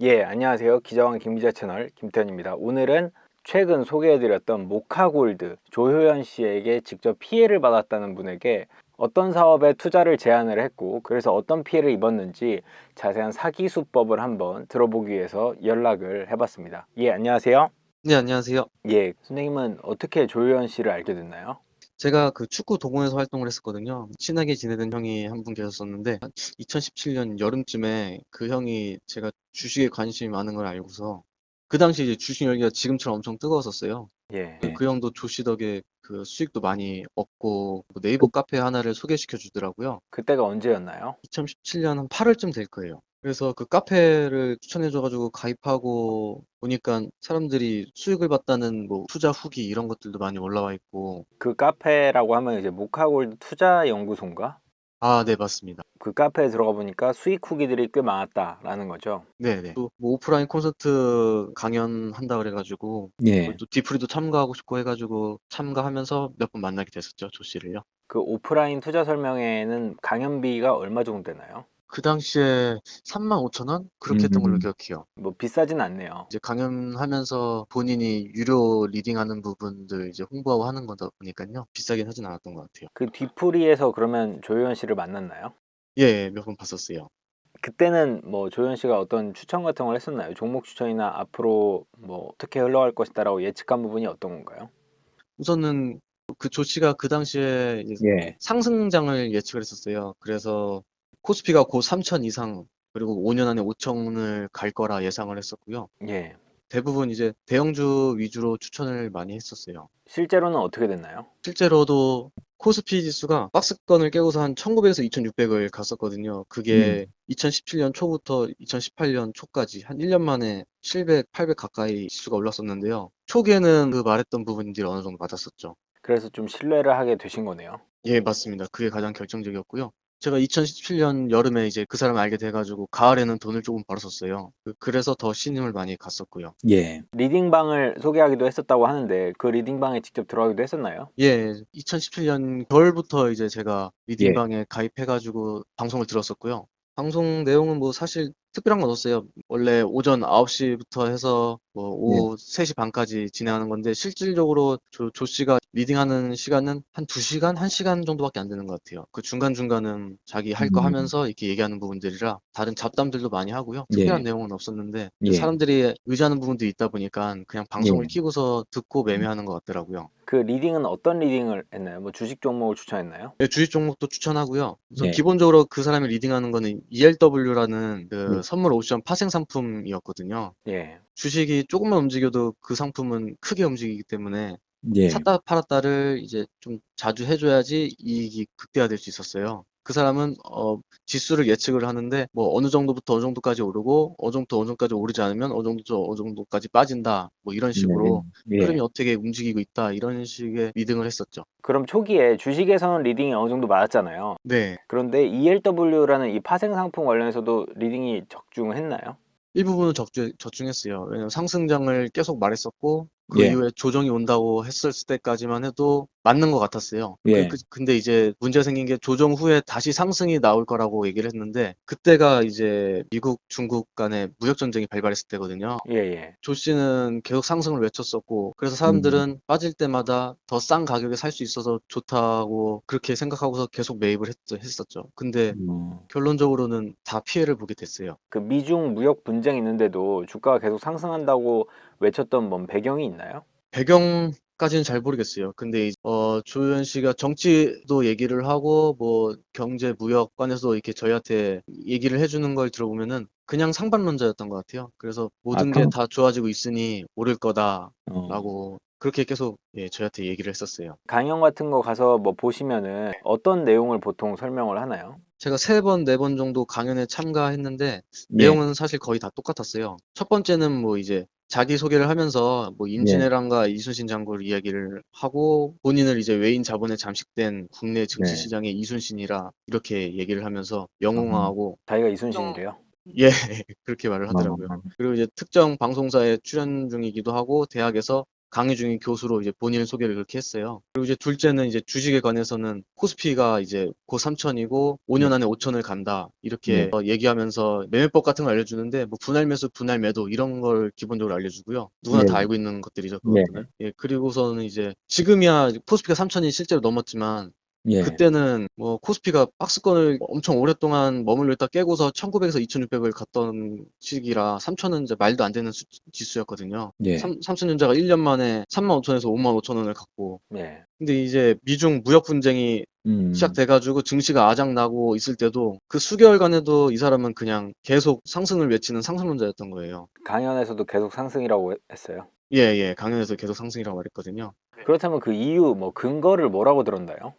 예, 안녕하세요. 기자왕 김기자 채널 김태현입니다. 오늘은 최근 소개해드렸던 모카골드 조효연 씨에게 직접 피해를 받았다는 분에게 어떤 사업에 투자를 제안을 했고 그래서 어떤 피해를 입었는지 자세한 사기 수법을 한번 들어보기 위해서 연락을 해봤습니다. 예, 안녕하세요. 네, 안녕하세요. 예, 선생님은 어떻게 조효연 씨를 알게 됐나요? 제가 그 축구 동호회에서 활동을 했었거든요. 친하게 지내던 형이 한 분 계셨었는데, 2017년 여름쯤에 그 형이 제가 주식에 관심이 많은 걸 알고서, 그 당시 이제 주식 열기가 지금처럼 엄청 뜨거웠었어요. 예, 그 형도 조씨 덕에 그 수익도 많이 얻고, 그 네이버 카페 하나를 소개시켜 주더라고요. 그때가 언제였나요? 2017년 한 8월쯤 될 거예요. 그래서 그 카페를 추천해줘가지고 가입하고 보니까 사람들이 수익을 봤다는 뭐 투자 후기 이런 것들도 많이 올라와 있고, 그 카페라고 하면 이제 모카골드 투자연구소인가? 아, 네, 맞습니다. 그 카페에 들어가 보니까 수익 후기들이 꽤 많았다라는 거죠. 네네. 또 뭐 오프라인 콘서트 강연한다 그래가지고, 예. 또 디프리도 참가하고 싶고 해가지고 참가하면서 몇 번 만나게 됐었죠, 조 씨를요. 그 오프라인 투자 설명회는 강연비가 얼마 정도 되나요? 그 당시에 35,000원? 그렇게 했던 걸로 기억해요. 뭐 비싸진 않네요. 이제 강연하면서 본인이 유료 리딩하는 부분들 이제 홍보하고 하는 거다 보니까요. 비싸긴 하진 않았던 것 같아요. 그 뒤풀이에서 그러면 조효연 씨를 만났나요? 예, 몇 번 봤었어요. 그때는 뭐 조효연 씨가 어떤 추천 같은 걸 했었나요? 종목 추천이나 앞으로 뭐 어떻게 흘러갈 것이다라고 예측한 부분이 어떤 건가요? 우선은 그 조 씨가 그 당시에 이제 예. 상승장을 예측을 했었어요. 그래서 코스피가 곧 3천 이상 그리고 5년 안에 5천을 갈 거라 예상을 했었고요. 예. 대부분 이제 대형주 위주로 추천을 많이 했었어요. 실제로는 어떻게 됐나요? 실제로도 코스피 지수가 박스권을 깨고서 한 1900에서 2600을 갔었거든요. 예. 그게 2017년 초부터 2018년 초까지 한 1년 만에 700, 800 가까이 지수가 올랐었는데요. 초기에는 그 말했던 부분들이 어느 정도 맞았었죠. 그래서 좀 신뢰를 하게 되신 거네요. 예, 맞습니다. 그게 가장 결정적이었고요. 제가 2017년 여름에 이제 그 사람을 알게 돼가지고 가을에는 돈을 조금 벌었었어요. 그래서 더 신임을 많이 갔었고요. 예. 리딩방을 소개하기도 했었다고 하는데 그 리딩방에 직접 들어가기도 했었나요? 예, 2017년 겨울부터 이제 제가 예. 리딩방에 가입해가지고 방송을 들었었고요. 방송 내용은 뭐 사실 특별한 건 없어요. 원래 오전 9시부터 해서 뭐 예. 오후 3시 반까지 진행하는 건데 실질적으로 조 씨가 리딩하는 시간은 한 2시간, 1시간 정도밖에 안 되는 것 같아요. 그 중간중간은 자기 할 거 하면서 이렇게 얘기하는 부분들이라 다른 잡담들도 많이 하고요. 특별한 예. 내용은 없었는데 예. 사람들이 의지하는 부분들이 있다 보니까 그냥 방송을 예. 키고서 듣고 매매하는 것 같더라고요. 그 리딩은 어떤 리딩을 했나요? 뭐 주식 종목을 추천했나요? 네, 주식 종목도 추천하고요. 우선 예. 기본적으로 그 사람이 리딩하는 거는 ELW라는 그 예. 선물 옵션 파생 상품이었거든요. 예. 주식이 조금만 움직여도 그 상품은 크게 움직이기 때문에 예. 샀다 팔았다를 이제 좀 자주 해줘야지 이익이 극대화될 수 있었어요. 그 사람은 지수를 예측을 하는데 뭐 어느 정도부터 어느 정도까지 오르고 어느 정도 어느 정도까지 오르지 않으면 어느 정도까지 빠진다. 뭐 이런 네. 식으로 예. 흐름이 어떻게 움직이고 있다. 이런 식의 리딩을 했었죠. 그럼 초기에 주식에서는 리딩이 어느 정도 맞았잖아요. 네. 그런데 ELW라는 이 파생 상품 관련해서도 리딩이 적중했나요? 일부분은 적중했어요. 왜냐면 상승장을 계속 말했었고, 그 예. 이후에 조정이 온다고 했을 때까지만 해도 맞는 것 같았어요. 예. 근데 이제 문제가 생긴 게 조정 후에 다시 상승이 나올 거라고 얘기를 했는데, 그때가 이제 미국, 중국 간의 무역 전쟁이 발발했을 때거든요. 예, 예. 조 씨는 계속 상승을 외쳤었고, 그래서 음. 사람들은 빠질 때마다 더 싼 가격에 살 수 있어서 좋다고 그렇게 생각하고서 계속 매입을 했었죠. 근데 결론적으로는 다 피해를 보게 됐어요. 그 미중 무역 분쟁이 있는데도 주가가 계속 상승한다고 외쳤던 뭔 배경이 있나요? 배경까지는 잘 모르겠어요. 근데 조현 씨가 정치도 얘기를 하고 뭐 경제 무역관에서도 이렇게 저희한테 얘기를 해주는 걸 들어보면은 그냥 상반론자였던 것 같아요. 그래서 아, 모든 게 다 좋아지고 있으니 오를 거다라고 그렇게 계속 예, 저희한테 얘기를 했었어요. 강연 같은 거 가서 뭐 보시면은 어떤 내용을 보통 설명을 하나요? 제가 3번, 4번 정도 강연에 참가했는데 예. 내용은 사실 거의 다 똑같았어요. 첫 번째는 뭐 이제 자기소개를 하면서 뭐 예. 임진왜란과 이순신 장군 이야기를 하고 본인을 이제 외인 자본에 잠식된 국내 증시 네. 시장의 이순신이라 이렇게 얘기를 하면서 아, 영웅화하고 자기가 이순신이래요? 예, 그렇게 말을 하더라고요. 어. 그리고 이제 특정 방송사에 출연 중이기도 하고 대학에서 강의 중인 교수로 이제 본인 소개를 그렇게 했어요. 그리고 이제 둘째는 이제 주식에 관해서는 코스피가 이제 곧 3천이고 5년 네. 안에 5천을 간다. 이렇게 네. 얘기하면서 매매법 같은 걸 알려주는데 뭐 분할 매수, 분할 매도 이런 걸 기본적으로 알려주고요. 누구나 네. 다 알고 있는 것들이죠, 네. 그것들은. 예, 그리고서는 이제 지금이야 코스피가 3천이 실제로 넘었지만 예. 그때는 뭐 코스피가 박스권을 엄청 오랫동안 머물러 있다 깨고서 1900에서 2600을 갔던 시기라 3000은 이제 말도 안 되는 지수였거든요. 예. 삼성전자가 1년 만에 35,000에서 55,000원을 갔고 네. 근데 이제 미중 무역 분쟁이 음. 시작돼가지고 증시가 아작나고 있을 때도 그 수개월간에도 이 사람은 그냥 계속 상승을 외치는 상승론자였던 거예요. 강연에서도 계속 상승이라고 했어요. 예, 예. 강연에서 계속 상승이라고 말했거든요. 그렇다면 그 이유, 뭐 근거를 뭐라고 들었나요?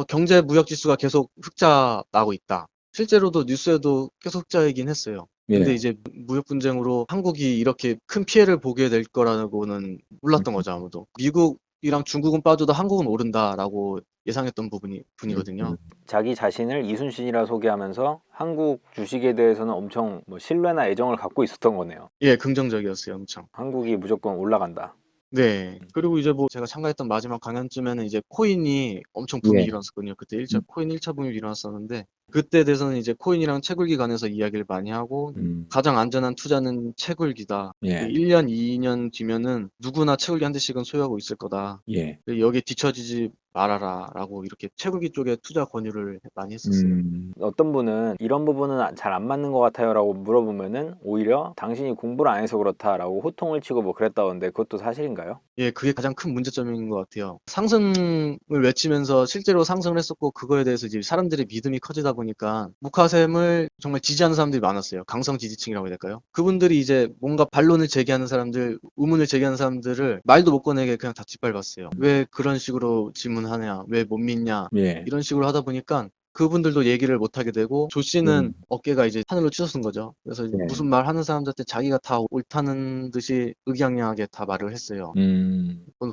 경제 무역 지수가 계속 흑자 나고 있다. 실제로도 뉴스에도 계속 흑자이긴 했어요. 근데 예. 이제 무역 분쟁으로 한국이 이렇게 큰 피해를 보게 될 거라고는 몰랐던 거죠, 아무도. 미국이랑 중국은 빠져도 한국은 오른다라고 예상했던 분이거든요. 자기 자신을 이순신이라 소개하면서 한국 주식에 대해서는 엄청 뭐 신뢰나 애정을 갖고 있었던 거네요. 예, 긍정적이었어요, 엄청. 한국이 무조건 올라간다. 네. 그리고 이제 뭐 제가 참가했던 마지막 강연쯤에는 이제 코인이 엄청 붐이 예. 일어났었거든요. 그때 코인 1차 붐이 일어났었는데 그때 돼서는 이제 코인이랑 채굴기 관해서 이야기를 많이 하고 가장 안전한 투자는 채굴기다. 예. 1년, 2년 뒤면은 누구나 채굴기 한 대씩은 소유하고 있을 거다. 예. 여기에 뒤처지지 말아라 라고 이렇게 채굴기 쪽에 투자 권유를 많이 했었어요. 어떤 분은 이런 부분은 잘 안 맞는 것 같아요 라고 물어보면은 오히려 당신이 공부를 안 해서 그렇다라고 호통을 치고 뭐 그랬다던데 그것도 사실인가요? 예, 그게 가장 큰 문제점인 것 같아요. 상승을 외치면서 실제로 상승을 했었고, 그거에 대해서 이제 사람들의 믿음이 커지다 보니까, 목화샘을 정말 지지하는 사람들이 많았어요. 강성 지지층이라고 해야 될까요? 그분들이 이제 뭔가 반론을 제기하는 사람들, 의문을 제기하는 사람들을 말도 못 꺼내게 그냥 다 짓밟았어요. 왜 그런 식으로 질문하냐, 왜 못 믿냐, 예. 이런 식으로 하다 보니까, 그분들도 얘기를 못 하게 되고 조 씨는 어깨가 이제 하늘로 치솟은 거죠. 그래서 네. 무슨 말 하는 사람들한테 자기가 다 옳다는 듯이 의기양양하게 다 말을 했어요.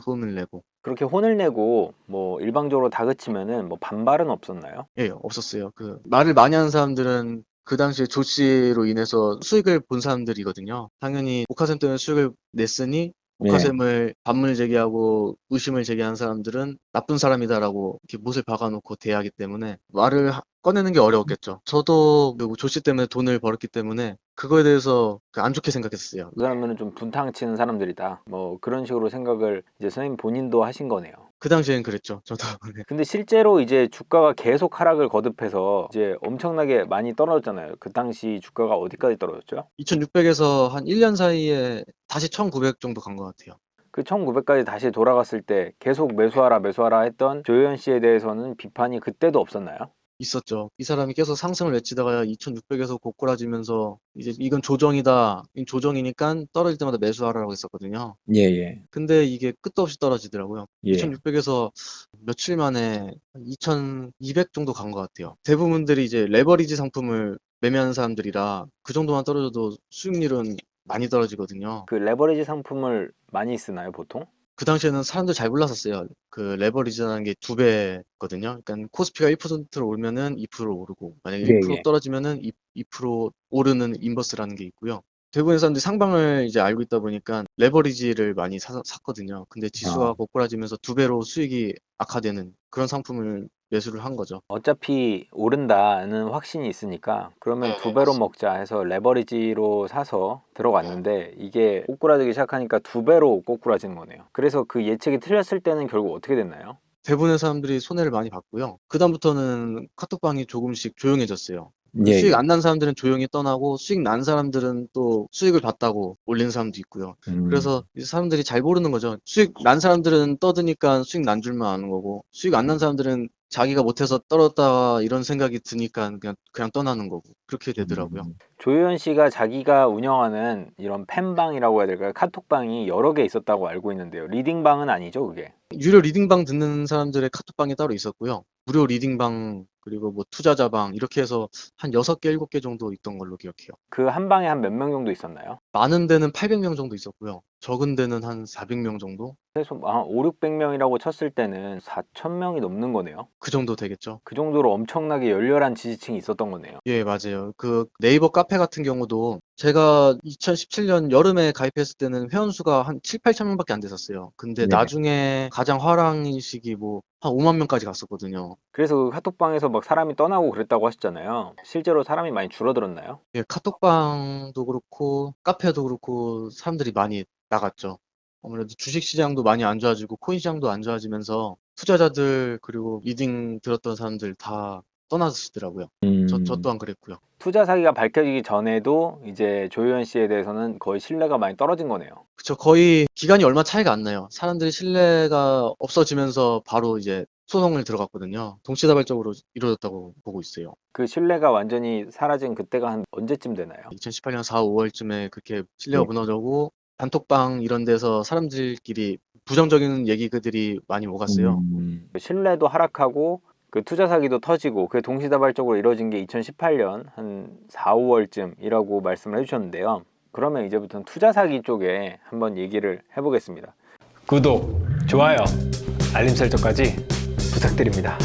혼을 내고. 그렇게 혼을 내고 뭐 일방적으로 다그치면은 뭐 반발은 없었나요? 예, 없었어요. 그 말을 많이 하는 사람들은 그 당시에 조 씨로 인해서 수익을 본 사람들이거든요. 당연히 목화샘 때문에 수익을 냈으니 목화샘을 반문을 제기하고 의심을 제기한 사람들은 나쁜 사람이다라고 이렇게 못을 박아놓고 대하기 때문에 말을 꺼내는 게 어려웠겠죠. 저도 조 씨 때문에 돈을 벌었기 때문에 그거에 대해서 안 좋게 생각했어요. 그 사람들은 좀 분탕 치는 사람들이다. 뭐 그런 식으로 생각을 이제 선생님 본인도 하신 거네요. 그 당시엔 그랬죠. 저도. 네. 근데 실제로 이제 주가가 계속 하락을 거듭해서 이제 엄청나게 많이 떨어졌잖아요. 그 당시 주가가 어디까지 떨어졌죠? 2600에서 한 1년 사이에 다시 1900 정도 간 것 같아요. 그 1900까지 다시 돌아갔을 때 계속 매수하라 매수하라 했던 조효연 씨에 대해서는 비판이 그때도 없었나요? 있었죠. 이 사람이 계속 상승을 외치다가 2600에서 고꾸라지면서 이제 이건 조정이다. 이건 조정이니까 떨어질 때마다 매수하라고 했었거든요. 예, 예. 근데 이게 끝도 없이 떨어지더라고요. 예. 2600에서 며칠 만에 2200 정도 간 것 같아요. 대부분들이 이제 레버리지 상품을 매매하는 사람들이라 그 정도만 떨어져도 수익률은 많이 떨어지거든요. 그 레버리지 상품을 많이 쓰나요, 보통? 그 당시에는 사람들 잘 몰랐었어요. 그 레버리지라는 게 2배거든요. 그러니까 코스피가 1%로 오르면은 2% 오르고 만약에 예, 1% 예. 떨어지면은 2% 오르는 인버스라는 게 있고요. 대부분의 사람들이 상방을 이제 알고 있다 보니까 레버리지를 많이 샀거든요. 근데 지수가 고꾸라지면서 2배로 수익이 악화되는 그런 상품을 매수를 한 거죠. 어차피 오른다는 확신이 있으니까 그러면 네, 두 배로 먹자 해서 레버리지로 사서 들어갔는데 이게 꼬꾸라지기 시작하니까 두 배로 꼬꾸라지는 거네요. 그래서 그 예측이 틀렸을 때는 결국 어떻게 됐나요? 대부분의 사람들이 손해를 많이 봤고요. 그다음부터는 카톡방이 조금씩 조용해졌어요. 예, 수익 예. 안 난 사람들은 조용히 떠나고 수익 난 사람들은 또 수익을 봤다고 올리는 사람도 있고요. 그래서 이제 사람들이 잘 모르는 거죠. 수익 난 사람들은 떠드니까 수익 난 줄만 아는 거고 수익 안 난 사람들은 자기가 못해서 떨었다 이런 생각이 드니까 그냥 떠나는 거고 그렇게 되더라고요. 조효연 씨가 자기가 운영하는 이런 팬방이라고 해야 될까요? 카톡방이 여러 개 있었다고 알고 있는데요. 리딩방은 아니죠, 그게? 유료 리딩방 듣는 사람들의 카톡방이 따로 있었고요. 무료 리딩방 그리고 뭐 투자자방 이렇게 해서 한 6개, 7개 정도 있던 걸로 기억해요. 그 한 방에 한 몇 명 정도 있었나요? 많은 데는 800명 정도 있었고요. 적은 데는 한 400명 정도? 최소 5, 600명이라고 쳤을 때는 4,000명이 넘는 거네요. 그 정도 되겠죠. 그 정도로 엄청나게 열렬한 지지층이 있었던 거네요. 예, 맞아요. 그 네이버 카페 같은 경우도 제가 2017년 여름에 가입했을 때는 회원수가 한 7, 8천 명밖에 안 됐었어요. 근데 네. 나중에 가장 화랑인 시기 뭐 한 5만 명까지 갔었거든요. 그래서 그 카톡방에서 막 사람이 떠나고 그랬다고 하셨잖아요. 실제로 사람이 많이 줄어들었나요? 예, 카톡방도 그렇고 카페도 그렇고 사람들이 많이 나갔죠. 아무래도 주식 시장도 많이 안 좋아지고 코인 시장도 안 좋아지면서 투자자들 그리고 리딩 들었던 사람들 다 떠나시더라고요. 저 또한 그랬고요. 투자 사기가 밝혀지기 전에도 이제 조효연 씨에 대해서는 거의 신뢰가 많이 떨어진 거네요. 그쵸. 거의 기간이 얼마 차이가 안 나요. 사람들이 신뢰가 없어지면서 바로 이제 소송을 들어갔거든요. 동시다발적으로 이루어졌다고 보고 있어요. 그 신뢰가 완전히 사라진 그때가 한 언제쯤 되나요? 2018년 4, 5월쯤에 그렇게 신뢰가 네. 무너져고 단톡방 이런 데서 사람들끼리 부정적인 얘기들이 많이 오갔어요. 신뢰도 하락하고 그 투자 사기도 터지고 그게 동시다발적으로 이루어진 게 2018년 한 4, 5월쯤이라고 말씀을 해주셨는데요. 그러면 이제부터는 투자 사기 쪽에 한번 얘기를 해보겠습니다. 구독, 좋아요, 알림 설정까지 부탁드립니다.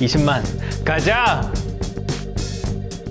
20만 가자!